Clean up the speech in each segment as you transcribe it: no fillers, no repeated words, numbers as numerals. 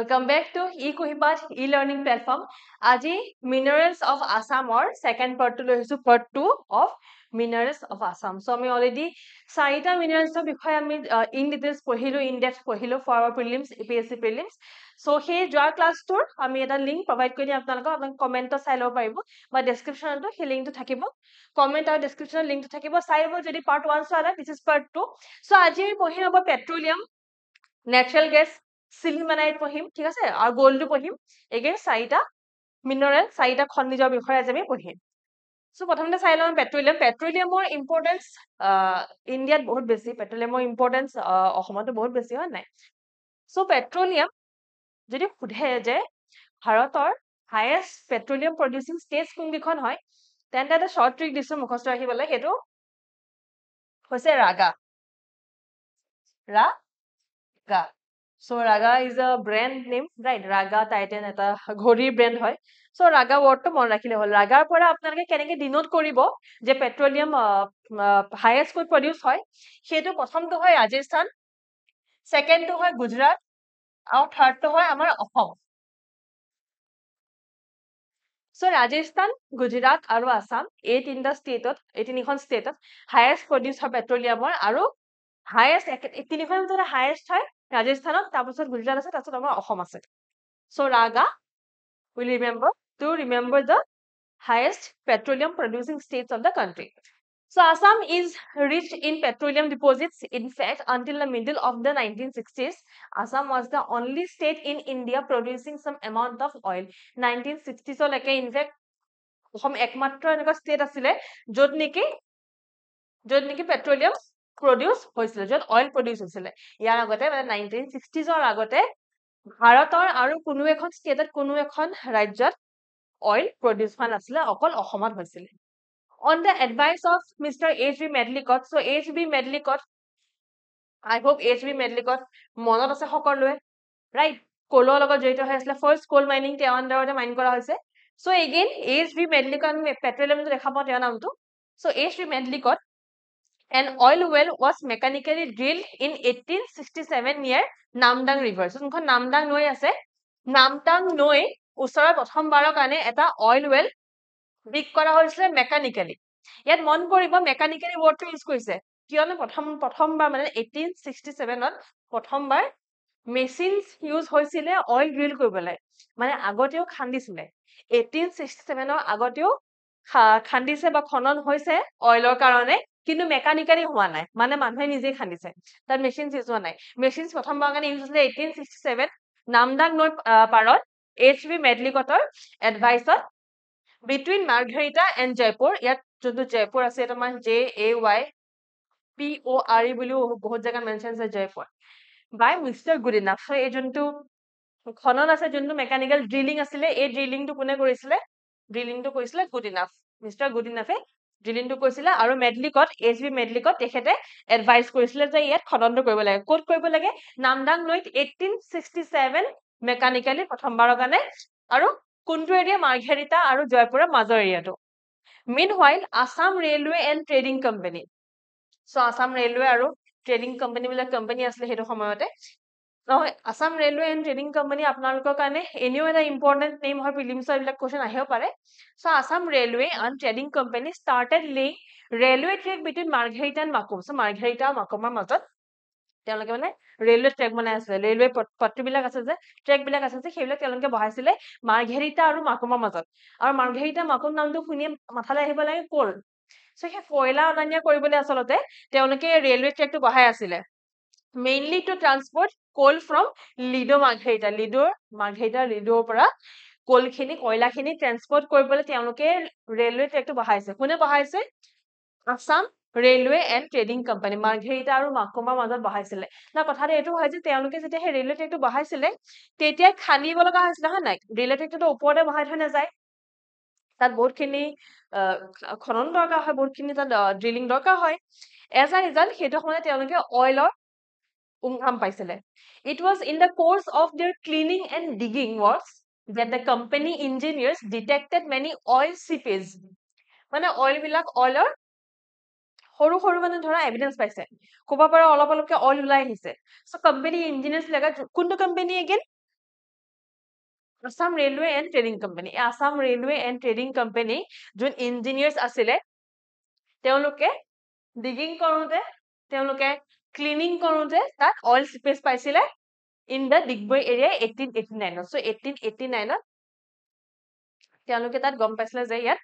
Welcome back to eCohipat e-learning platform. আজি Minerals of Assam or second part to লৈছো part 2 of Minerals of Assam. So আমি already চাৰিটা minerals ৰ বিষয়ে আমি in details পঢ়িলো, in depth পঢ়িলো for our prelims, APSC prelims. So সেই যোৱাৰ ক্লাছটোৰ আমি এটা লিংক provide কৰি দিম আপোনালোকক, আপোনালোক কমেন্টত চাই ল'ব পাৰিব বা ডেসক্ৰিপচনতো সেই লিংকটো থাকিব। কমেন্ট আৰু ডেসক্ৰিপচনৰ লিংকটো থাকিব, চাই ল'ব যদি part 1 চোৱা নাই, this is part 2. So আজি আমি পঢ়ি ল'ব পেট্ৰলিয়াম, natural gas, সিলিমানাইট পঢ়িম, ঠিক আছে, আৰু গোল্ডটো পঢ়িম। এগেইন চাৰিটা মিনাৰেল, চাৰিটা খনিজৰ বিষয়ে আজি আমি পঢ়িম। সো প্ৰথমতে চাই লওঁ পেট্ৰলিয়ামৰ ইম্পৰ্টেন্স ইণ্ডিয়াত বহুত বেছি, পেট্ৰলিয়ামৰ ইম্পৰ্টেন্স অসমতো বহুত বেছি, হয় নাই? সো পেট্ৰলিয়াম যদি সোধে যে ভাৰতৰ হাইয়েষ্ট পেট্ৰলিয়াম প্ৰডিউচিং ষ্টেটছ কোনকেইখন হয়, তেন্তে এটা শৰ্ট ট্ৰিক দিছো মুখস্থ ৰাখিবলৈ, সেইটো হৈছে Raga. So Raga is a brand name, right? Raga Titan eta ghori brand hoy. So Raga word to mon rakhile hol. Raga pora apnaloke keneke denote koribo je petroleum highest koi produce hoy. Setu prothom to hoy Rajasthan, second to hoy Gujarat, আৰু third to hoy amar Assam. So Rajasthan, Gujarat aru Assam এই তিনটা ষ্টেটত, এই তিনিখন ষ্টেটত highest produce হয় পেট্ৰলিয়ামৰ, আৰু highest তিনিখন ভিতৰত highest হয় ৰাজস্থানত, তাৰপিছত গুজৰাট আছে, তাৰপিছত আমাৰ অসম আছে। So Raga will remember the highest petroleum producing states of the country. So Assam is rich in petroleum deposits. In fact, until the middle of the 1960s, Assam was the only state in India producing some amount of oil. 1960s লকে in fact Assam একমাত্ৰ এনেকুৱা state আছিলে য'ত নেকি petroleum produce হৈছিল, য'ত oil produce হৈছিল। ইয়াৰ আগতে মানে 1960s আগতে ভাৰতৰ আৰু কোনো এখন ষ্টেটত, কোনো এখন ৰাজ্যত অইল প্ৰডিউস হোৱা নাছিলে, অকল অসমত হৈছিল। On the advice of Mr. H.B. Medlicott, so H.B. Medlicott, I hope H.B. Medlicott মনত আছে সকলোৱে, right? কোলৰ লগত জড়িত হৈ আছিল, ফাৰ্ষ্ট কোল মাইনিং তেওঁৰ আন্ডাৰতে মাইন কৰা হৈছে। So again H.B. Medlicott পেট্ৰলিয়ামটো দেখা পাওঁ তেওঁৰ নামটো। So H.B. Medlicott, an oil well was mechanically drilled in 1867 near Namdang River. So যোনখন নামদাং নৈ আছে, নামদাং নৈ ওচৰৰ প্ৰথমবাৰৰ কাৰণে এটা অইল ওয়েল ডিগ কৰা হৈছিলে মেকানিক্যালি। ইয়াত মন কৰিব মেকানিক্যালি ওয়াৰ্ডটো ইউজ কৰিছে কিয়নো প্ৰথমবাৰ মানে 1867ত প্ৰথমবাৰ মেচিনস ইউজ হৈছিলে অইল ড্ৰিল কৰিবলৈ, মানে আগতেও খান্দিছিলে 1867ৰ আগতেও খান্দিছে বা খনন হৈছে অইলৰ কাৰণে, কিন্তু মেকানিক্যালি হোৱা নাই, মানে মানুহে নিজে খান্দিছে, তাত মেচিনস ইউজ হোৱা নাই। মেচিনস প্ৰথমবাৰ কাৰণে ইউজ হৈছিলে 1867 নামদাং নৈ পাৰত H.B. Medlicottৰ এডভাইচত between Margherita and Jaipur. ইয়াত যোনটো জয়পুৰ আছে এটা মানে JAYPORE বুলিও বহুত জায়গাত মেনশন আছে Jaipur, by Mr. Goodenough. So এই যোনটো খনন আছে, যোনটো মেকানিক্যাল ড্ৰিলিং আছিলে, এই ড্ৰিলিংটো কোনে কৰিছিলে? ড্ৰিলিংটো কৰিছিলে Goodenough, Mr. Goodenoughe ড্ৰিলিংটো কৰিছিলে, আৰু মেডলিকট, H.B. মেডলিকট তেখেতে এডভাইস কৰিছিলে যে ইয়াত খননটো কৰিব লাগে। ক'ত কৰিব লাগে? নামদাং নৈত 1867 মেকানিক্যালি প্ৰথমবাৰৰ কাৰণে, আৰু কোনটো এৰিয়া? মাৰ্ঘেৰিটা আৰু জয়পুৰৰ মাজৰ এৰিয়াটো। Meanwhile, Assam Railway and Trading Company. So Assam Railway আৰু ট্ৰেডিং কোম্পানী বিলাক কোম্পানী আছিলে সেইটো সময়তে। নহয়, Assam Railway and Trading Company আপোনালোকৰ কাৰণে এনেও এটা ইম্পৰ্টেন্ট নেম হয়, প্ৰিলিমছৰ এইবিলাক কোৱেশ্চন আহিব পাৰে। So Assam Railway and Trading Company started laying railway track between Margherita and Makum. So Margherita আৰু মাকুমৰ মাজত তেওঁলোকে মানে ৰেলৱে ট্ৰেক বনাই আছিলে, ৰেলৱে পথবিলাক আছে যে, ট্ৰেক বিলাক আছে যে, সেইবিলাক তেওঁলোকে বহাইছিলে মাৰ্ঘেৰিটা আৰু মাকুমৰ মাজত। আৰু মাৰ্ঘেৰিটা মাকুম নামটো শুনি মাথালৈ আহিব লাগে কোল। So সেই কয়লা অনা নিয়া কৰিবলৈ আচলতে তেওঁলোকে ৰেলৱে ট্ৰেকটো বহাই আছিলে, mainly to transport coal from Ledo মাৰ্ঘেৰিটাৰ পৰা কোলখিনি, কয়লাখিনি ট্ৰান্সপৰ্ট কৰিবলৈ তেওঁলোকে ৰেলৱে ট্ৰেকটো বহাইছে। কোনে বহাইছে? Assam railway and trading company, Margherita আৰু মাকুমৰ মাজত বহাইছিলে। না কথাটো এইটো হয় যে তেওঁলোকে যেতিয়া সেই ৰেলৱে ট্ৰেকটো বহাইছিলে তেতিয়া খান্দিব লগা হৈছিলে, হয় নাই? ৰেলৱে ট্ৰেকটো ওপৰতে বহাই থৈ নাযায়, তাত বহুতখিনি খনন দৰকাৰ হয়, বহুতখিনি তাত ড্ৰিলিং দৰকাৰ হয়। এজ আ ৰিজাল্ট সেইটো সময়ত তেওঁলোকে অইলৰ উমঘাম পাইছিলে। It was in the course of their cleaning and digging works that the company engineers detected many oil seepage. মানে অইলৰ সৰু সৰু মানে ধৰা এভিডেন্স পাইছে, ক'ব পৰা অলপকে অইল ওলাই আহিছে। So company engineers বিলাকে, কোনটো company again? Assam railway and trading company, Assam railway and trading company যোন ইঞ্জিনিয়াৰ্ছ আছিলে তেওঁলোকে ডিগিং কৰোঁতে তেওঁলোকে ক্লিনিং কৰোঁতে তাত অইল স্পেচ পাইছিলে in the Digboi area 1889 so 1889 তেওঁলোকে তাত গম পাইছিলে যে ইয়াত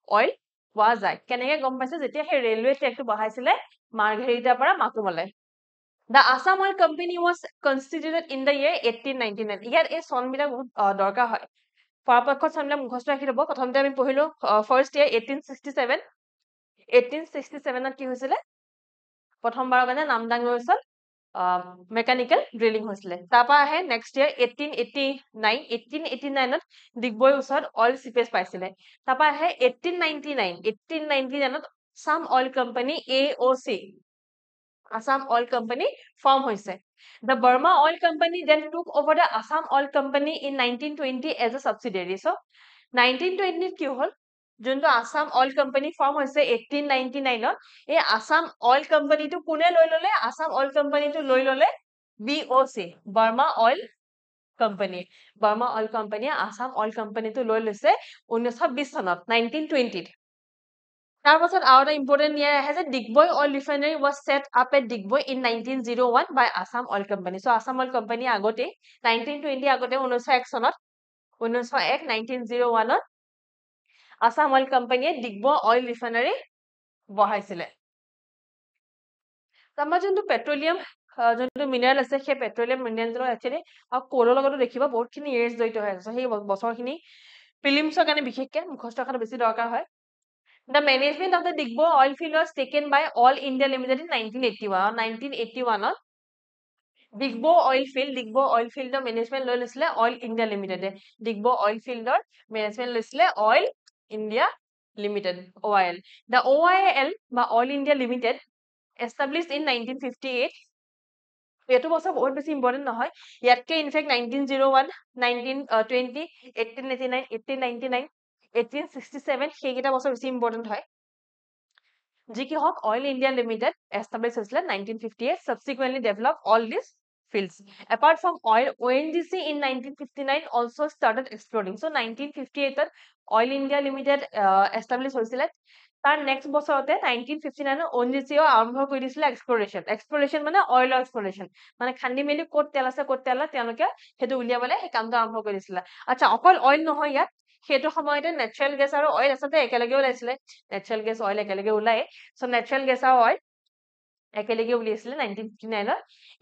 অইল পোৱা যায় কেনেকৈ গম পাইছে যেতিয়া সেই ৰেলৱে ট্ৰেকটো বহাইছিলে মাৰ্ঘেৰিটাৰ পৰা মাকুমলৈ The Assam Oil Company was constituted in the year 1899 ইয়াত এই চনবিলাক বহুত দৰকাৰ হয় পৰাপক্ষত চনবিলাক মুখস্থ ৰাখি ল'ব প্ৰথমতে আমি পঢ়িলো ফাৰ্ষ্ট ইয়াৰ 1867 1867 কি হৈছিলে প্ৰথমবাৰৰ কাৰণে নামদাং ৰৈছিল মেকানিকেল ড্ৰিলিং হৈছিলে তাৰপৰা আহে নেক্সট ইয়াৰ 1889 ডিগবৈৰ ওচৰত অইল চিপেজ পাইছিলে তাৰপৰা আহে 1899 Assam oil company AOC Assam Oil Company form hoise. The Burma Oil Company then took over the Assam Oil Company in 1920 as a subsidiary. So 1920 কি হল যোনটো Assam Oil Company form হৈছে 1899 এই Assam Oil Company টো কোনে লৈ ললে Assam Oil Company টো লৈ ললে BOC Burma Oil Company Burma Oil Company Assam Oil Company টো লৈ লৈছে 1920 চনত 1920 তাৰ পাছত আৰু এটা ইম্পৰ্টেন্ট ইয়াৰ আহে যে Digboi oil refinery was set up at Digboi in 1901 by Assam Oil Company so Assam Oil Company আগতে 1920 আগতে 1901 চনত 1901 Assam Oil Company Digboi oil refinery বহাইছিলে আমাৰ যোনটো পেট্ৰলিয়াম যোনটো মিনাৰেল আছে সেই পেট্ৰলিয়াম মিনাৰেলৰ একচুয়ালি আৰু কোলৰ লগতো দেখিবা বহুতখিনি ইয়েৰ্ছ জড়িত হৈ আছে সেই বছৰখিনি প্ৰিলিমছৰ কাৰণে বিশেষকৈ মুখস্থ কৰাটো বেছি দৰকাৰ হয় The management of the Digbo oil field was taken by All India Limited in 1981. 1981 Digbo oil field management লৈ লৈছিলে Oil India Limited. Digbo oil field management লৈছিলে Oil India Limited OIL. The OIL বা Oil India Limited established in 1958. এইটো বছৰ বহুত বেছি important নহয় ইয়াতকে ইনফেক্ট 1901 1920 1889 1899 1867 সেইকেইটা বছৰ বেছি ইম্পৰ্টেন্ট হয় যি কি হওক অইল ইণ্ডিয়া লিমিটেড এষ্টাব্লিছ হৈছিলে 1958 subsequently developed all these fields apart from oil ONGC in 1959 also started exploring so 1958 to oil India limited establish হৈছিলে তাৰ নেক্সট বছৰতে 1959 ONGC আৰম্ভ কৰি দিছিলে এক্সপ্লোৰেশ্যন মানে অইল এক্সপ্লোৰেশ্যন মানে খান্দি মেলি ক'ত তেল আছে ক'ত তেল নাই তেওঁলোকে সেইটো উলিয়াবলৈ সেই কামটো আৰম্ভ কৰি দিছিলে আচ্ছা অকল অইল নহয় ইয়াত সেইটো সময়তে নেচাৰেল গেছ আৰু অইল আচলতে একেলগে ওলাইছিলে নেচাৰেল গেছ অইল একেলগে ওলাই সো নেচাৰেল গেছ আৰু অইল একেলগে উলিয়াইছিলে 1959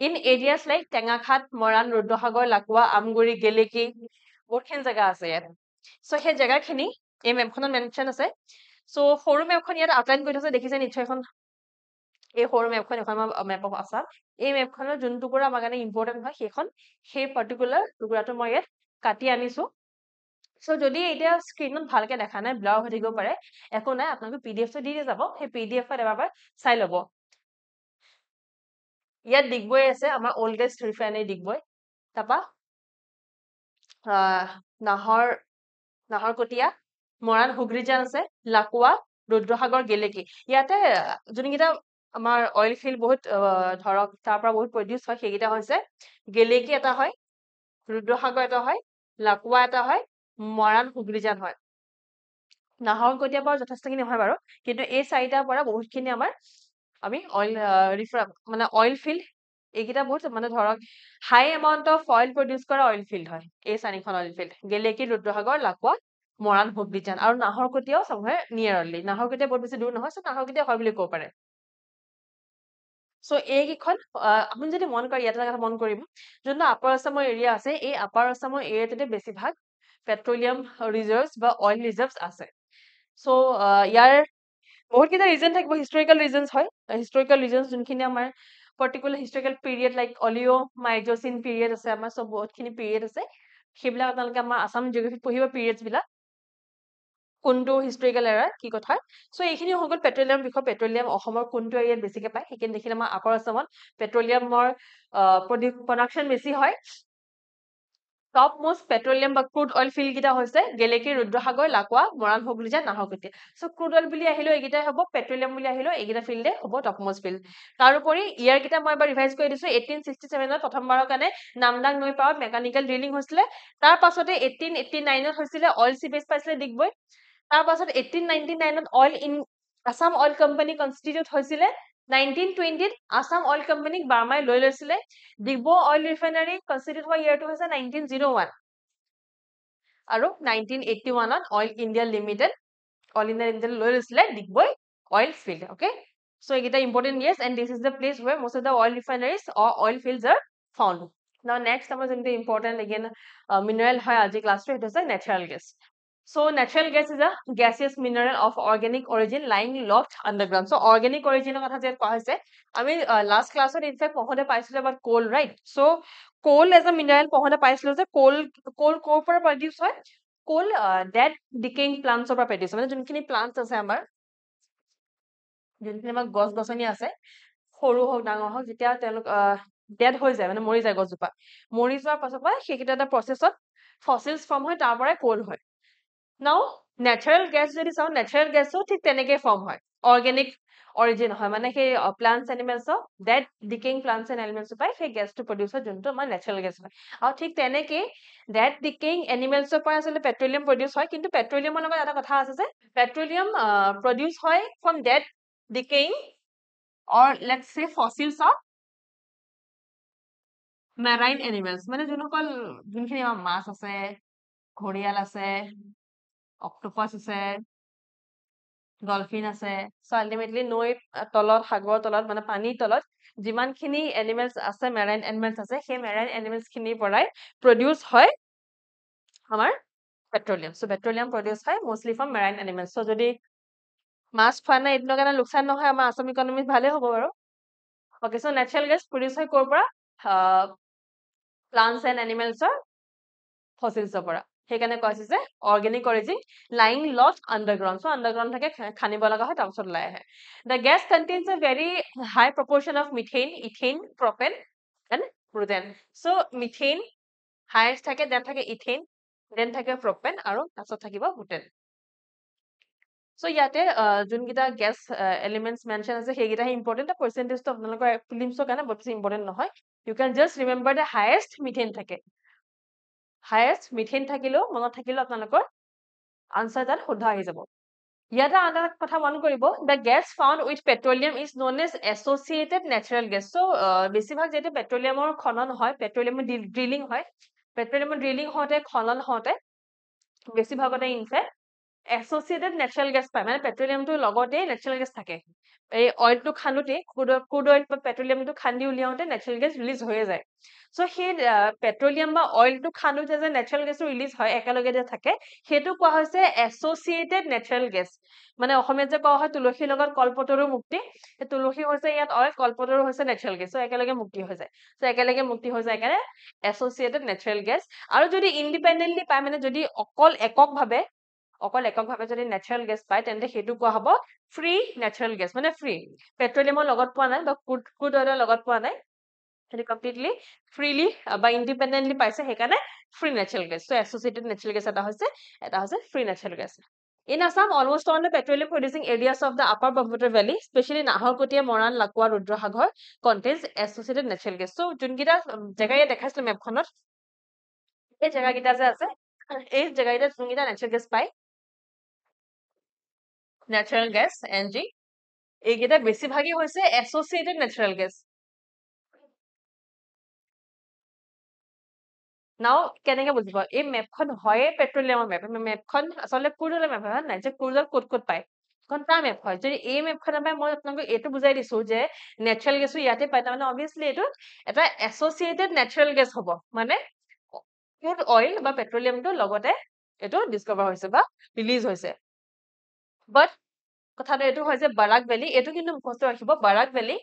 in areas like Tengakhat Moran Rudrasagar Lakwa Amguri Geleki বহুতখিনি জেগা আছে ইয়াত সো সেই জেগাখিনি এই মেপখনত মেনশ্যন আছে সো সৰু মেপখন ইয়াত আউটলাইন কৰি থৈছে দেখিছে নিশ্চয় এখন এই সৰু মেপখন এখন মেপ অফ আসাম এই মেপখনৰ যোন টুকুৰা আমাৰ কাৰণে ইম্পৰ্টেন্ট হয় সেইখন সেই পাৰ্টিকুলাৰ টুকুৰাটো মই ইয়াত কাটি আনিছো সো যদি এতিয়া স্ক্ৰিনত ভালকে দেখা নাই ব্লাৰ হৈ থাকিব পাৰে একো নাই আপোনালোকে পিডিএফটো দি যাব সেই পিডিএফত এবাৰ চাই ল'ব ইয়াত ডিগবৈ আছে আমাৰ ওল্ডেষ্ট ৰিফাইনাৰী ডিগবৈ তাৰপা নাহৰকটীয়া মৰাণ হুগ্ৰিজান আছে লাকুৱা ৰুদ্ৰসাগৰ গেলেকি ইয়াতে যোনকেইটা আমাৰ অইল ফিল্ড বহুত ধৰক তাৰ পৰা বহুত প্ৰডিউচ হয় সেইকেইটা হৈছে গেলেকি এটা হয় ৰুদ্ৰসাগৰ এটা হয় লাকুৱা এটা হয় মৰাণ হুগ্ৰিজান হয় নাহৰকটীয়া পৰা যথেষ্টখিনি নহয় বাৰু কিন্তু এই চাৰিটাৰ পৰা বহুতখিনি আমাৰ আমি অইল মানে অইল ফিল্ড এইকেইটা বহুত মানে ধৰক হাই এমাউন্ট অফ অইল প্ৰডিউচ কৰা অইল ফিল্ড হয় এই চাৰিখন অইল ফিল্ড গেলেকি ৰুদ্ৰসাগৰ লাকুৱা মৰাণ হুগ্ৰিজান আৰু নাহৰকটীয়াও somewhere নিয়াৰলি নাহৰকটীয়া বহুত বেছি দূৰ নহয় সো নাহৰকটীয়া হয় বুলি ক'ব পাৰে সো এইকেইখন আপুনি যদি মন কৰে ইয়াত এটা কথা মন কৰিব যোনটো আপাৰ আসামৰ এৰিয়া আছে এই আপাৰ আসামৰ এৰিয়াটোতে বেছিভাগ পেট্ৰলিয়াম ৰিজাৰ্ভছ বা অইল ৰিজাৰ্ভছ আছে সো ইয়াৰ বহুত কেইটা ৰিজন থাকিব হিষ্টৰিকেল ৰিজনছ হয় হিষ্টৰিকেল ৰিজনছ যোনখিনি আমাৰ particular historical period like Oligo Miocene period আছে আমাৰ সব বহুতখিনি পিৰিয়ড আছে সেইবিলাক আপোনালোকে আমাৰ আসাম জিঅগ্ৰাফিত পঢ়িব পিৰিয়ডছ বিলাক কোনটো হিষ্টৰিকেল এৰা কি কথা সো এইখিনি হৈ গ'ল পেট্ৰলিয়াম বিষয় পেট্ৰলিয়াম অসমৰ কোনটো এৰিয়াত বেছিকে পায় সেইখিনি দেখিলে আমাৰ আপাৰ আসামত পেট্ৰলিয়ামৰ প্ৰডাকশ্যন বেছি হয় টপ মোষ্ট পেট্ৰলিয়াম বা ক্ৰুড অইল ফিল্ড কেইটা হৈছে Geleki, Rudrasagar, Lakwa, Moran, Hugrijan, Naharkatia. So crude oil বুলি আহিলেও এইকেইটাই হ'ব, পেট্ৰলিয়াম বুলি আহিলেও এইকেইটা ফিল্ডে হ'ব টপ মোষ্ট ফিল্ড। তাৰোপৰি ইয়াৰ কেইটা মই এবাৰ ৰিভাইজ কৰি দিছো। 1867 প্ৰথমবাৰৰ কাৰণে নামদাং নৈ পাৰত মেকানিকেল ড্ৰিলিং হৈছিলে। তাৰ পাছতে 1889 হৈছিলে অইল চিপেজ পাইছিলে ডিগবৈ। তাৰ পাছত 1899 oil in Assam oil company constitute হৈছিলে। 1920 আছাম অইল কোম্পানীক বাৰ্মাই লৈ লৈছিলে। ডিগবৈ অইল ৰিফাইনাৰী কনষ্টিটিউট হোৱা ইয়াৰটো হৈছে 1901 আৰু 1981 অইল ইণ্ডিয়া লিমিটেড লৈ লৈছিলে Digboi oil field. Okay, so এইকেইটা important years and this is the place where most of the oil refineries or oil fields are found. Now next আমাৰ যোনটো important again mineral হয় আজি ক্লাছটো সেইটো হৈছে natural gas. So natural gas is a gaseous mineral of organic origin lying locked underground. So organic origin কথা যে কোৱা হৈছে আমি last classত in fact পঢ়োতে পাইছিলো about coal, right? So coal as a mineral পঢ়োতে পাইছিলো যে coal ক'ৰ পৰা produce হয়? Coal dead decaying plants পৰা produce হয়। মানে যোনখিনি plants আছে আমাৰ যোনখিনি আমাৰ গছ-গছনি আছে সৰু হওক ডাঙৰ হওক যেতিয়া তেওঁলোক ডেড হৈ যায় মানে মৰি যায় গছজোপা মৰি যোৱাৰ পাছৰ পৰা সেইকেইটা এটা প্ৰচেছত ফসিলছ ফৰ্ম হয় তাৰ পৰাই কোল হয়। নাও নেচাৰেল গেছ যদি চাওঁ নেচাৰেল গেছো ঠিক তেনেকৈ ফৰ্ম হয় অৰ্গেনিক অৰিজিন হয় মানে সেই plants animals dead decaying plants and animals পাই সেই গেছটো প্ৰডিউচ হয় যোনটো আমাৰ নেচাৰেল গেছ হয় আৰু ঠিক তেনেকৈ ডেড ডিকেইং এনিমেলছৰ পৰা আচলতে পেট্ৰলিয়াম প্ৰডিউচ হয় কিন্তু পেট্ৰলিয়ামৰ লগত এটা কথা আছে যে পেট্ৰলিয়াম প্ৰডিউচ হয় from dead decaying or let's say fossils of marine animals মানে যোনখিনি আমাৰ মাছ আছে ঘৰিয়াল আছে অক্টোপাছ আছে ডলফিন আছে সো আলটিমেটলি নৈ তলত সাগৰ তলত মানে পানীৰ তলত যিমানখিনি এনিমেলছ আছে মেৰাইন এনিমেলছ আছে সেই মেৰাইন এনিমেলছ খিনিৰ পৰাই প্ৰডিউচ হয় আমাৰ পেট্ৰলিয়াম সো পেট্ৰলিয়াম প্ৰডিউচ হয় mostly from marine animals so যদি মাছ খোৱা নাই এইটো কাৰণে লোকচান নহয় আমাৰ আসাম ইকনমি ভালে হ'ব বাৰু। Okay, so natural gas produce হয় ক'ৰ পৰা plants and animals fossils পৰা সেইকাৰণে কোৱা হৈছে যে organic origin lying lost underground so underground থাকে খানিব লগা হয় তাৰপিছত ওলাই আহে। The gas contains a very high proportion of methane, ethane, propane and butane. So methane highest থাকে then থাকে ethane then থাকে propane আৰু তাৰপিছত থাকিব butane. So ইয়াতে যোনকেইটা গেছ এলিমেন্টছ মেনশ্যন আছে সেইকেইটাহে ইম্পৰ্টেণ্ট পাৰ্চেন্টেজটো আপোনালোকৰ ফিলিমছৰ কাৰণে বৰ বেছি ইম্পৰ্টেণ্ট নহয় you can just remember the highest methane থাকে হায়েষ্ট মিথেন থাকিলেও মনত থাকিলেও আপোনালোকৰ আনচাৰ তাত শুদ্ধ আহি যাব। ইয়াতে আন এটা কথা মন কৰিব the gas found with petroleum is non as associated natural gas so' বেছিভাগ যেতিয়া পেট্ৰলিয়ামৰ খনন হয় পেট্ৰলিয়ামৰ ড্ৰিলিং হয় পেট্ৰলিয়ামৰ ড্ৰিলিং হওঁতে খনন হওঁতে বেছিভাগতে ইনফেক্ট এছ'চিয়েটেড নেচাৰেল গেছ পায় মানে পেট্ৰলিয়ামটো লগতে নেচাৰেল গেছ থাকে এই অইলটো খান্দোতে ক্ৰুড অইল বা পেট্ৰলিয়ামটো খান্দি উলিয়াওঁতে নেচাৰেল গেছ ৰিলিজ হৈয়ে যায় চ' সেই পেট্ৰলিয়াম বা অইলটো খান্দোতে যে নেচাৰেল গেছটো ৰিলিজ হয় একেলগে যে থাকে সেইটো কোৱা হৈছে এছ'চিয়েটেড নেচাৰেল গেছ মানে অসমীয়াত যে কোৱা হয় তুলসীৰ লগত কলপতৰো মুক্তি সেই তুলসী হৈছে ইয়াত অইল কলপতৰো হৈছে নেচাৰেল গেছ চ' একেলগে মুক্তি হৈ যায় চ' একেলগে মুক্তি হৈ যায় কাৰণে এছ'চিয়েটেড নেচাৰেল গেছ আৰু যদি ইণ্ডিপেণ্ডেণ্টলি পায় মানে যদি অকল এককভাৱে যদি নেচাৰেল গেছ পায় তেন্তে সেইটো কোৱা হ'ব ফ্ৰী নেচাৰেল গেছ মানে ফ্ৰী পেট্ৰলিয়ামৰ লগত পোৱা নাই বা ক্ৰুড অইলৰ লগত পোৱা নাই সেইটো কমপ্লিটলি ফ্ৰীলি বা ইণ্ডিপেণ্ডেণ্টলি পাইছে সেইকাৰণে ফ্ৰী নেচাৰেল গেছ চ' এছ'চিয়েটেড নেচাৰেল গেছ এটা হৈছে free natural gas. In Assam, almost all the petroleum producing areas of the upper Brahmaputra Valley, especially Naharkotia, Moran, Lakwa, Rudrasagar, contains associated natural gas. So, যোনকেইটা জেগা ইয়াত দেখাইছিলো মেপখনত এই জেগাকেইটা যে আছে এই জেগাকেইটাত যোনকেইটা নেচাৰেল গেছ পায় natural gas NG এইকেইটা বেছিভাগেই হৈছে associated natural gas নাও কেনেকে বুজিব এই মেপখন হয়ে পেট্ৰলিয়ামৰ মেপখন আচলতে ক্ৰুডৰ মেপ হয় নাই যে ক্ৰুডৰ ক'ত পায় এখন তাৰ মেপ হয় যদি এই মেপখন পায় মই আপোনালোকক এইটো বুজাই দিছো যে নেচাৰেল গেছটো ইয়াতে পায় তাৰমানে অবভিয়াছলি এইটো এটা এছ'চিয়েটেড নেচাৰেল গেছ হ'ব মানে ক্ৰুড অইল বা পেট্ৰলিয়ামটো লগতে এইটো ডিস্কভাৰ হৈছে বা ৰিলিজ হৈছে বাট কথাটো এইটো হয় যে বাৰাক ভেলী এইটো কিন্তু মুখস্থ ৰাখিব Barack valley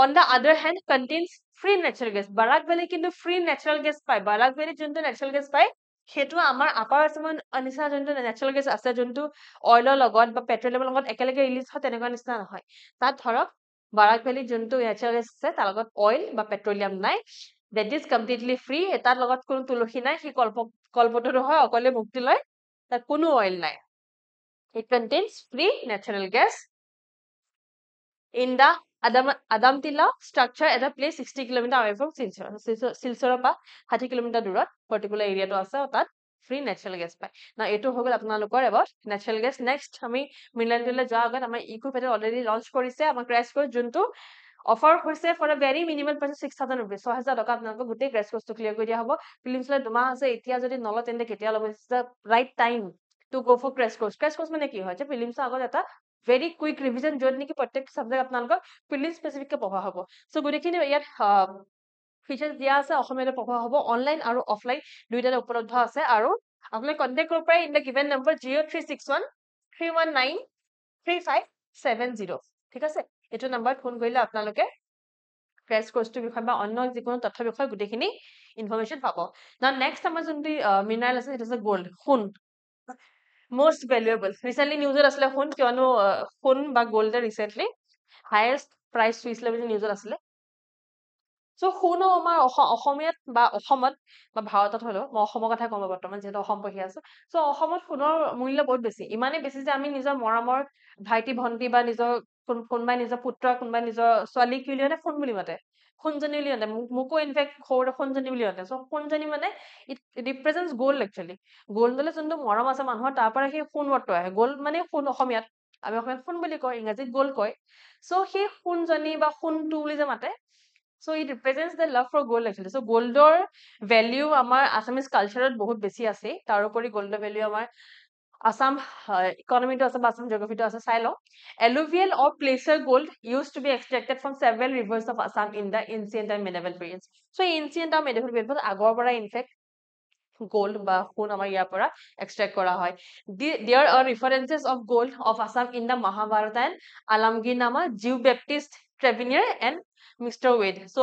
on the other hand contains free natural gas Barack valley কিন্তু free natural gas পায় বাৰাক ভেলী যোনটো natural gas পায় সেইটো আমাৰ আপাৰ আসামৰ নিচিনা যোনটো natural gas আছে যোনটো অইলৰ লগত বা পেট্ৰলিয়ামৰ লগত একেলগে ৰিলিজ হয় তেনেকুৱা নিচিনা নহয় তাত ধৰক বাৰাক ভেলী যোনটো natural gas আছে তাৰ লগত অইল বা পেট্ৰলিয়াম নাই that is completely free এটাৰ লগত কোনো তুলসী নাই সি কল্পতৰু হয় অকলে মুক্তি লয় তাত কোনো oil নাই it contains free natural gas in the Adamtila structure at a place 60 km away from Silchar. Silchar pa 60 km দূৰত particular area to আছে তাত free natural gas পায় না এটো হৈ গল আপোনালোকৰ about natural gas next আমি মিলানলৈ যোৱা আগত আমাৰ ইকো পেটে অলৰেডি লঞ্চ কৰিছে আমাৰ ক্ৰাশ কোৰ্স যোনটো অফাৰ হৈছে for a very minimal price 6000 rupees 6000 টকা আপোনালোকক গোটেই ক্ৰাশ কোৰ্সটো ক্লিয়াৰ কৰি দিয়া হ'ব ফিলিমছলৈ দুমাহ আছে এতিয়া যদি নল তেন্তে কেতিয়া ল'ব is the right time to go for crash course মানে কি হয় যে ফিলিমছৰ আগত এটা very quick revision য'ত নেকি প্ৰত্যেকটো সাবজেক্ট আপোনালোকক ফিলিম স্পেসিফিক কে পঢ়া হ'ব সো গুটেখিনি ইয়াত ফিচাৰ্স দিয়া আছে অসমীয়াতে পঢ়া হ'ব অনলাইন আৰু অফলাইন দুইটাতে উপলব্ধ আছে আৰু আপোনালোকে কন্টাক্ট কৰিব পাৰে ইন দা গিভেন নম্বৰ 0361 319 3570 ঠিক আছে এটো নম্বৰত ফোন কৰিলে আপোনালোকে ক্ৰাশ কোৰ্সটোৰ বিষয়ে বা অন্য যিকোনো তথ্য বিষয়ে গুটেখিনি ইনফৰমেশন পাব না নেক্সট আমাৰ যোনটো মিনাৰেল আছে এটা আছে গোল্ড সোণ most valuable recently newsত আছিলে সোণ কিয়নো সোণ বা গোল্ড ৰিসেন্টলি হাইয়েস্ট প্ৰাইস চুইছিলে বুলি নিউজত আছিলে সো সোণ আমাৰ অসমীয়াত বা অসমত বা ভাৰতত হলো মই অসমৰ কথা কম বৰ্তমান যেটো অসম পঢ়ি আছো সো অসমত সোণৰ মূল্য বহুত বেছি ইমানে বেছি যে আমি নিজৰ মৰমৰ ভাইটি ভন্টি বা নিজৰ কোনবাই নিজৰ পুত্ৰ কোনবাই নিজৰ ছোৱালী কিলিয়নে সোণ বুলি মাতে সোণজনী বুলি মাতে মোকো ইনফেক্ট সৰুতে সোণজনী বুলি মাতে সো সোণজনী মানে ইট ৰিপ্ৰেজেন্টস গোল্ড একচুয়ালি গোল্ডলে যোনটো মৰম আছে মানুহৰ তাৰ পৰা সেই সোণ ওৰ্ত আহে গোল্ড মানে সোণ অসমীয়াত আমি অসমীয়াত সোণ বুলি কয় ইংৰাজীত গোল্ড কয় সো সেই সোণজনী বা সোণটো বুলি যে মাতে so it represents the love for gold actually so goldor value amar assamese culture bahut beshi ase tarupori goldor value amar assam economy to ase assam geography to ase sai lo alluvial or placer gold used to be extracted from several rivers of assam in the ancient and medieval periods so ancient and medieval periods agor pora in fact gold ba khun amar ya pora extract kora hoy there are references of gold of assam in the mahabharata and alamgir nama jew baptist Trevenier and Mr. Wade. So,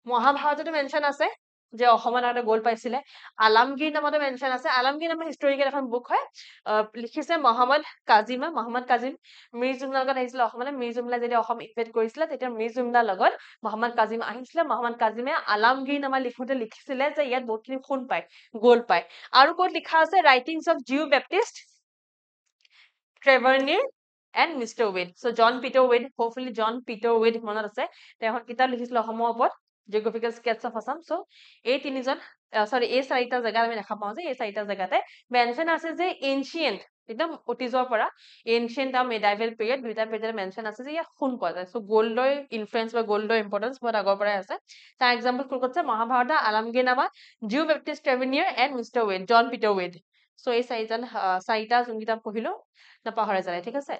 মহাভাৰততো mention আছে যে অসমত এটা গোল পাইছিলে আলমগীৰ নামতে mention আছে আলমগীৰ নামৰ historical এখন বুক হয় লিখিছে মহম্মদ কাজিম মিৰ জুমলাৰ লগত আহিছিলে অসমলৈ মিৰ জুমলা যেতিয়া অসম ইনভেট কৰিছিলে তেতিয়া মিৰ জুমলাৰ লগত মহম্মদ কাজিম আহিছিলে মহম্মদ কাজিমে আলমগীৰ নামৰ লিখোতে লিখিছিলে যে ইয়াত বহুতখিনি সোণ পায় গোল্ড পায় আৰু ক'ত লিখা আছে ৰাইটিংছ অফ জিউ বেপ্টিষ্ট ট্ৰেভাৰনিৰ and Mr. Wade. So John Peter Wade, hopefully John Peter Wade মনত আছে তেওঁ কিতাপ লিখিছিল অসমৰ ওপৰত geographical sketch of Assam. So এই তিনিজন sorry এই চাৰিটা জায়গা আমি দেখা পাওঁ যে এই চাৰিটা জায়গাতে মেনশন আছে যে ancient একদম অতীজৰ পৰা ancient আৰু medieval period দুইটা period মেনশন আছে যে ইয়াত সোণ পোৱা যায় so গোল্ডৰ ইনফ্লুৱেন্স বা গোল্ডৰ ইম্পৰ্টেন্স বহুত আগৰ পৰাই আছে তাৰ এক্সাম্পল কোন আছে Mahabharata Alamgir Nama Jean Baptiste Tavernier and mister Wade John Peter Wade so এই চাৰিটা যোনকেইটা পঢ়িলো নাপাহৰা যায় ঠিক আছে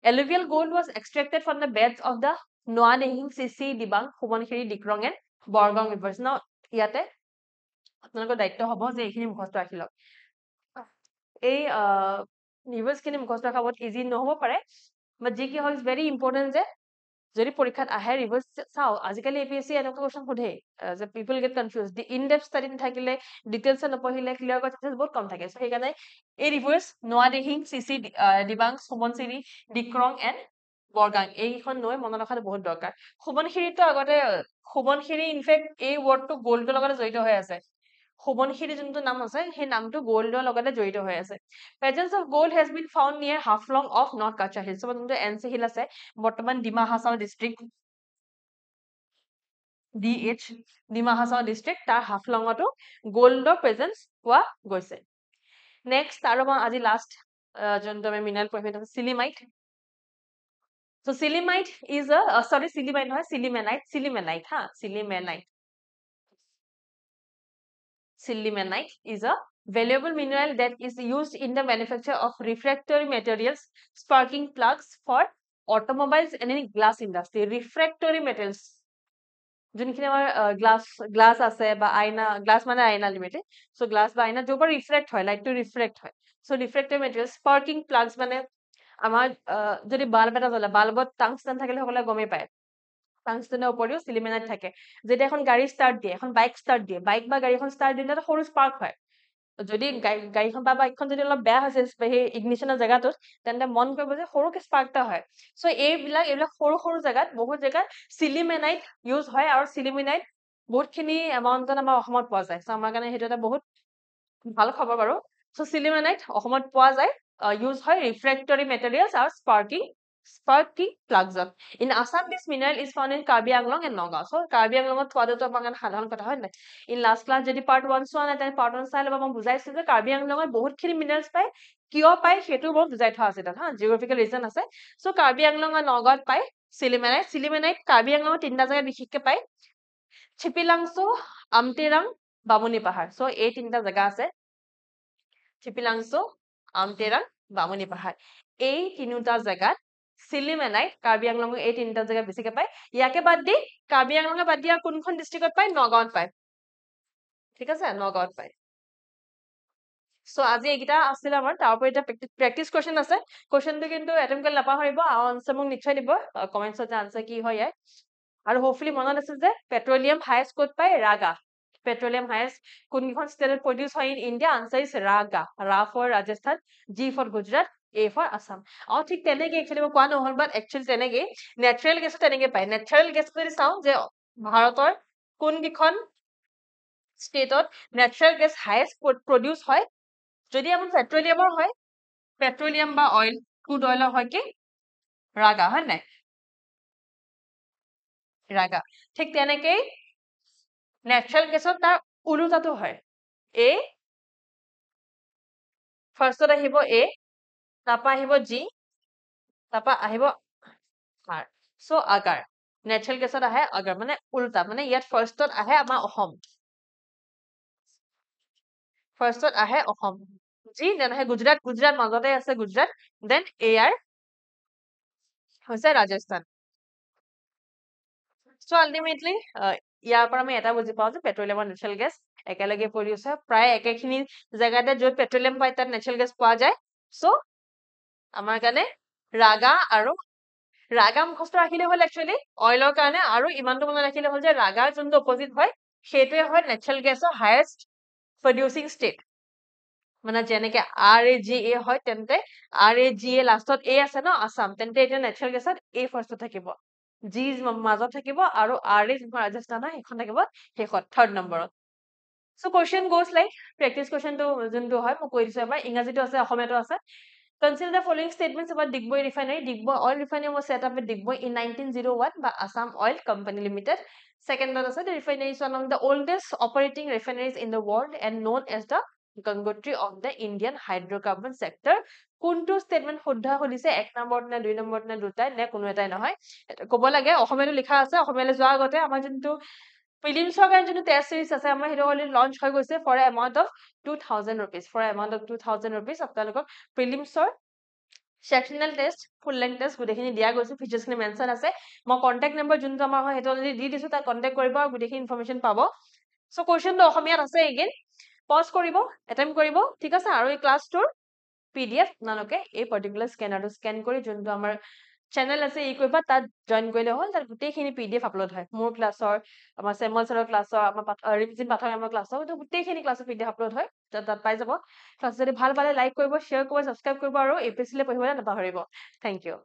alluvial gold was extracted from the beds of the Noa Dehing Sisi Dibang Subankhiri Dikrong and Borgong rivers now ইয়াতে আপোনালোকৰ দায়িত্ব হ'ব যে এইখিনি মুখস্থ ৰাখি লওক এই ৰিভাৰ্স খিনি মুখস্থ ৰখা বহুত ইজি নহব পাৰে বাট যি কি হয় ভেৰি ইম্পৰ্টেন্ট যে যদি পৰীক্ষাত আহে ৰিভাৰ্স চাও আজিকালি এপিএসসি এনেকুৱা কোৱেশ্চন সোধে যে পিপল gate confuse the in depth study থাকিলে ডিটেইলছ নপঢ়িলে ক্লিয়াৰ কৰা চান্সেছ বহুত কম থাকে সো সেইকাৰণে এই ৰিভাৰ্স নোৱা দেহিং সিসি দিবাং সুমনচিৰি ডিক্ৰং এণ্ড বৰগাং এইখন নৈ মনত ৰখাটো বহুত দৰকাৰ সুবনখিৰিটো আগতে সুবনখিৰি ইনফেক্ট এই ৱৰ্ডটো গোল্ডৰ লগত জড়িত হৈ আছে সুবনখিৰি যোনটো নাম আছে সেই নামটো গোল্ডৰ লগত জড়িত হৈ আছে presence of gold has been found near Haflong of North Kacha Hills so যোনটো এনসি হিল আছে বৰ্তমান Dima Hasao district DH Dima Hasao district তাৰ হাফলঙতো গোল্ডৰ প্ৰেজেন্স পোৱা গৈছে নেক্সট আৰু আজি লাষ্ট যোনটো আমি মিনাৰেল পঢ়িম আছে সিলিমাইট so silimite is a sorry silimite নহয় silimanite ha Sillimanite is a valuable mineral that is used in the manufacture of refractory materials, sparking plugs for automobiles and in glass industry. Refractory materials. যোনখিনি আমাৰ glass আছে বা আইনা glass মানে আইনা limited so glass বা আইনা য'ৰ পৰা ৰিফ্লেক্ট হয় লাইটটো ৰিফ্লেক্ট হয় সো ৰিফ্ৰেক্টিভ মেটেৰিয়েল স্পাৰ্কিং প্লাগছ মানে আমাৰ যদি বাল্ব এটা জ্বলে বাল্বত টাংস্টেন থাকিলে সকলোৱে গমেই পায় টাংস্টেনৰ উপৰিও সিলিমেনাইট থাকে যেতিয়া এখন গাড়ী ষ্টাৰ্ট দিয়ে এখন বাইক ষ্টাৰ্ট দিয়ে বাইক বা গাড়ীখন ষ্টাৰ্ট দিলে সৰু স্পাৰ্ক হয় যদি গাড়ীখন বা বাইকখন যদি অলপ বেয়া হৈছে সেই ইগনিশনৰ জেগাটোত তেন্তে মন কৰিব যে সৰুকে স্পাৰ্ক এটা হয় সো এইবিলাক সৰু সৰু জেগাত বহুত জেগাত সিলিমেনাইট ইউজ হয় আৰু সিলিমেনাইট বহুতখিনি এমাউণ্টত আমাৰ অসমত পোৱা যায়। চ' আমাৰ কাৰণে সেইটো এটা বহুত ভাল খবৰ বাৰু। চ' চিলিমেনাইট অসমত পোৱা যায়, ইউজ হয় ৰিফ্ৰেক্টৰী মেটেৰিয়েলছ আৰু স্পাৰ্কিং প্লাগছত। In Assam this mineral is found in Karbi Anglong and Nagaon. So' কাৰ্বি আংলঙত পোৱাটোতো আমাৰ কাৰণে সাধাৰণ কথা, হয় নাই? ইন লাষ্ট ক্লাছ যদি পাৰ্ট 1 চোৱা নাই তেনে পাৰ্ট 1 চাই ল'ব। মই বুজাইছো যে কাৰ্বি আংলঙত বহুতখিনি মিনাৰেলছ পায়, কিয় পায় সেইটো মই বুজাই থোৱা আছে তাত, হা, জিঅ'গ্ৰাফিকেল ৰিজন আছে। চ' কাৰ্বি আংলং আৰু নগাঁৱত পায় চিলিমেনাইট কাৰ্বি আংলঙত 3টা জেগাত বিশেষকে পায়, চিপিলাংচু, আমটিৰাং, বামুণী পাহাৰ। চ' এই 3টা জেগা আছে, চিপিলাংচু, আমটিৰাং, বামুণী পাহাৰ। এই 3টা জেগাত চিলিমেনাইট কাৰ্বি আংলঙৰ এই 3টা জেগাত বেছিকে পায়। ইয়াকে বাদ দি কাৰ্বি আংলঙে বাদ দিয়া কোনখন ডিষ্ট্ৰিক্টত পায়? নগাঁৱত পায়, ঠিক আছে, নগাঁৱত পায়। চ' আজি এইকেইটা আছিলে আমাৰ, তাৰ উপৰি এতিয়া প্ৰেক্টিচ কুৱেশ্যন আছে। কুৱেশ্যনটো কিন্তু এটেম্প কৰি নাপাহৰিব, আনচাৰ মোক নিশ্চয় দিব কমেণ্টছত যে আনচাৰ কি হয় ইয়াৰ। আৰু হোপফুলি মনত আছে যে পেট্ৰলিয়াম হায়েষ্ট ক'ত পায়? ৰাগা। পেট্ৰলিয়াম হায়েষ্ট কোনখন ষ্টেটত প্ৰডিউচ হয় in India? Answer is raga. Ra for Rajasthan, G for Gujarat, A for Assam. ঠিক তেনেকে একচুৱেলি মই কোৱা নহ'ল, বাট একচুৱেলি তেনেকেই নেচাৰেল গেছো তেনেকে পায়। নেচাৰেল গেছ যদি চাওঁ যে ভাৰতৰ কোনকেইখন ষ্টেটত নেচাৰেল গেছ হায়েষ্ট প্ৰডিউচ হয়, যদি আমাৰ পেট্ৰলিয়ামৰ হয়, পেট্ৰলিয়াম বা অইল, ক্ৰুড অইলৰ হয় কি? ৰাগা, হয় নাই? ৰাগা। ঠিক তেনেকেই নেচাৰেল গেছত তাৰ উলোটাটো হয়। এ ফাৰ্ষ্টত আহিব এ, তাৰপা আহিব জি, তাৰপা আহিব আৰ। চ' আগাৰ। নেচাৰেল গেছত আহে আগাৰ, মানে উল্টা, মানে ইয়াত ফাৰ্ষ্টত আহে আমাৰ অসম। ফাৰ্ষ্টত আহে অসম, জি, দেন আহে গুজৰাট মাজতে আছে গুজৰাট, দেন এয়াৰ হৈছে ৰাজস্থান। চ' আল্টিমেটলি ইয়াৰ পৰা আমি এটা বুজি পাওঁ যে পেট্ৰলিয়াম আৰু নেচাৰেল গেছ একেলগে প্ৰডিউচ হয়, প্ৰায় একেখিনি জেগাতে য'ত পেট্ৰলিয়াম পায় তাত নেচাৰেল গেছ পোৱা যায়। চ' আমাৰ কাৰণে ৰাগা আৰু ৰাগা মুখস্থ ৰাখিলে হ'ল একচুৱেলি অইলৰ কাৰণে, আৰু ইমানটো মনত ৰাখিলে হ'ল যে ৰাগাৰ যোনটো অপজিট হয় সেইটোৱে হয় নেচাৰেল গেছৰ হায়েষ্ট প্ৰডিউচিং ষ্টেট। মানে যেনেকে RAGA হয়, তেন্তে RAGA লাষ্টত এ আছে ন, আছাম, তেন্তে এতিয়া নেচাৰেল গেছত এ ফাৰ্ষ্টত থাকিব, জি মাজত থাকিব, আৰু RA যোনখন ৰাজস্থান হয় সেইখন থাকিব শেষত, 3rd নম্বৰত। চ' কুৱেশ্যন গোজ লাইক, প্ৰেক্টিচ কুৱেশ্যনটো যোনটো হয় মই কৈ দিছো এবাৰ, ইংৰাজীটো আছে, অসমীয়াটো আছে। Consider the following statements about Digboi Refinery. Digboi Oil Refinery was set up with Digboi in 1901 by Assam Oil Company Limited. Second one is the refinery is one of the oldest operating refineries in the world and known as the Gangotri of the Indian hydrocarbon sector. কোনটো statement শুদ্ধ সুধিছে, 1 নম্বৰত নে 2 নম্বৰত নে দুটাই নে কোনো এটাই নহয়, ক'ব লাগে। অসমীয়াটো লিখা আছে, অসমীয়ালৈ যোৱাৰ আগতে আমাৰ যোনটো প্ৰিলিমছৰ কাৰণে যোনটো টেষ্ট চিৰিজ আছে আমাৰ সেইটো অলৰেডি লঞ্চ হৈ গৈছে for amount of 2000 rupees, for amount of 2000 rupees। আপোনালোকক প্ৰিলিমছৰ sectional test, full length test গোটেইখিনি দিয়া গৈছে, ফিচাৰ্ছখিনি মেনশ্যন আছে। মই কণ্টেক্ট নম্বৰ যোনটো আমাৰ হয় সেইটো অলৰেডি দি দিছো, তাত কণ্টেক্ট কৰিব আৰু গোটেইখিনি ইনফৰমেশ্যন পাব। চ' কুৱেশ্যনটো অসমীয়াত আছে, এগেইন পজ কৰিব, এটেম্প কৰিব, ঠিক আছে। আৰু এই ক্লাছটোৰ PDF আপোনালোকে এই পাৰ্টিকুলাৰ স্কেনাৰটো স্কেন কৰি যোনটো আমাৰ চেনেল আছে ই কৰিবা, তাত জইন কৰিলে হ'ল, তাত গোটেইখিনি PDF আপলোড হয়, মোৰ ক্লাছৰ, আমাৰ চেমল ছাৰৰ ক্লাছৰ, আমাৰ ৰিমজিম পাঠক আমাৰ ক্লাছৰ, গোটেইখিনি ক্লাছৰ PDF আপলোড হয়, তাত পাই যাব। ক্লাছ যদি ভাল পালে লাইক কৰিব, শ্বেয়াৰ কৰিব, ছাবস্ক্ৰাইব কৰিব, আৰু APSC লৈ পঢ়িবলৈ নাপাহৰিব। Thank U.